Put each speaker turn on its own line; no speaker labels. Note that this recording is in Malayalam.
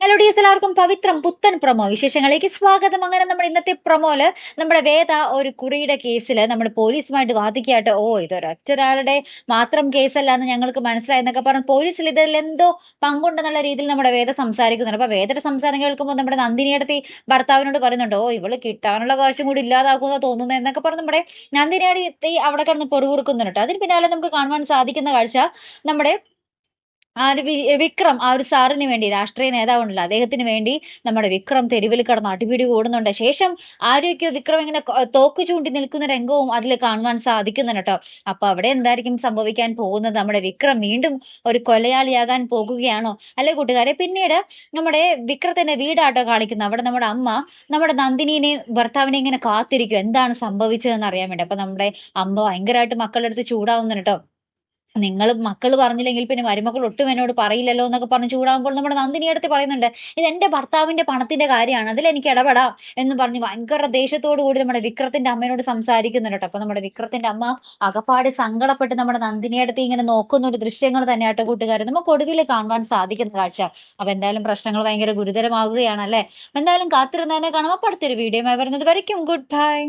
ഹലോ ഡിയസ്, എല്ലാവർക്കും പവിത്രം പുത്തൻ പ്രൊമോ വിശേഷങ്ങളിലേക്ക് സ്വാഗതം. അങ്ങനെ നമ്മുടെ ഇന്നത്തെ പ്രൊമോല് നമ്മുടെ വേദ ഒരു കുറിയുടെ കേസിൽ നമ്മുടെ പോലീസുമായിട്ട് വാദിക്കായിട്ട്, ഇതൊരൊറ്റൊരാളുടെ മാത്രം കേസല്ല എന്ന് ഞങ്ങൾക്ക് മനസ്സിലായി എന്നൊക്കെ പറഞ്ഞ് പോലീസിൽ ഇതിൽ എന്തോ പങ്കുണ്ടെന്നുള്ള രീതിയിൽ നമ്മുടെ വേദ സംസാരിക്കുന്നുണ്ട്. അപ്പൊ വേദയുടെ സംസാരം കേൾക്കുമ്പോൾ നമ്മുടെ നന്ദിനിയടുത്ത് ഭർത്താവിനോട് പറയുന്നുണ്ട്, ഇവള് കിട്ടാനുള്ള കാശും കൂടി ഇല്ലാതാക്കുമെന്ന് തോന്നുന്നത് എന്നൊക്കെ പറഞ്ഞ് നമ്മുടെ നന്ദിനിയടുത്ത് അവിടെ കിടന്ന് പൊറുകുറുക്കുന്നുണ്ട്. അതിന് പിന്നാലെ നമുക്ക് കാണുവാൻ സാധിക്കുന്ന കാഴ്ച നമ്മുടെ വിക്രം, ആ ഒരു സാറിന് വേണ്ടി, രാഷ്ട്രീയ നേതാവുണ്ടല്ലോ, അദ്ദേഹത്തിന് വേണ്ടി നമ്മുടെ വിക്രം തെരുവിൽ കിടന്ന് അടിപിടി കൂടുന്നുണ്ട്. ശേഷം ആരെയൊക്കെയോ വിക്രം ഇങ്ങനെ തോക്ക് ചൂണ്ടി നിൽക്കുന്ന രംഗവും അതിൽ കാണുവാൻ സാധിക്കുന്നുണ്ട് കേട്ടോ. അപ്പൊ അവിടെ എന്തായിരിക്കും സംഭവിക്കാൻ പോകുന്നത്? നമ്മുടെ വിക്രം വീണ്ടും ഒരു കൊലയാളിയാകാൻ പോകുകയാണോ അല്ലെ കൂട്ടുകാരെ? പിന്നീട് നമ്മുടെ വിക്രത്തിന്റെ വീടാട്ടോ കാണിക്കുന്നത്. അവിടെ നമ്മുടെ അമ്മ നമ്മുടെ നന്ദിനിനെ, ഭർത്താവിനെ ഇങ്ങനെ കാത്തിരിക്കും എന്താണ് സംഭവിച്ചതെന്ന് അറിയാൻ വേണ്ടി. അപ്പൊ നമ്മുടെ അമ്മ ഭയങ്കരമായിട്ട് മക്കളുടെ അടുത്ത് ചൂടാവുന്നുണ്ട് കേട്ടോ. നിങ്ങൾ മക്കള് പറഞ്ഞില്ലെങ്കിൽ പിന്നെ മരുമക്കൾ ഒട്ടും എന്നോട് പറയില്ലല്ലോ എന്നൊക്കെ പറഞ്ഞ് ചൂടാകുമ്പോൾ നമ്മുടെ നന്ദിനിയടുത്ത് പറയുന്നുണ്ട്, ഇത് എന്റെ ഭർത്താവിന്റെ പണത്തിന്റെ കാര്യമാണ്, അതിലെനിക്ക് ഇടപെടാം എന്ന് പറഞ്ഞ് ഭയങ്കര ദേഷ്യത്തോടു കൂടി നമ്മുടെ വിക്രത്തിന്റെ അമ്മയോട് സംസാരിക്കുന്നുണ്ട് കേട്ടോ. അപ്പൊ നമ്മുടെ വിക്രത്തിന്റെ അമ്മ അകപ്പാടെ സങ്കടപ്പെട്ട് നമ്മുടെ നന്ദിനിയടുത്ത് ഇങ്ങനെ നോക്കുന്ന ഒരു ദൃശ്യങ്ങൾ തന്നെയാട്ടോ കൂട്ടുകാർ നമുക്ക് ഒടുവിൽ കാണുവാൻ സാധിക്കുന്ന കാഴ്ച. അപ്പൊ എന്തായാലും പ്രശ്നങ്ങൾ ഭയങ്കര ഗുരുതരമാകുകയാണ് അല്ലെ. എന്തായാലും കാത്തിരുന്നതിനെ കാണാം. അപ്പൊ അടുത്തൊരു വീഡിയോ വരുന്നത് വരയ്ക്കും ഗുഡ് ബൈ.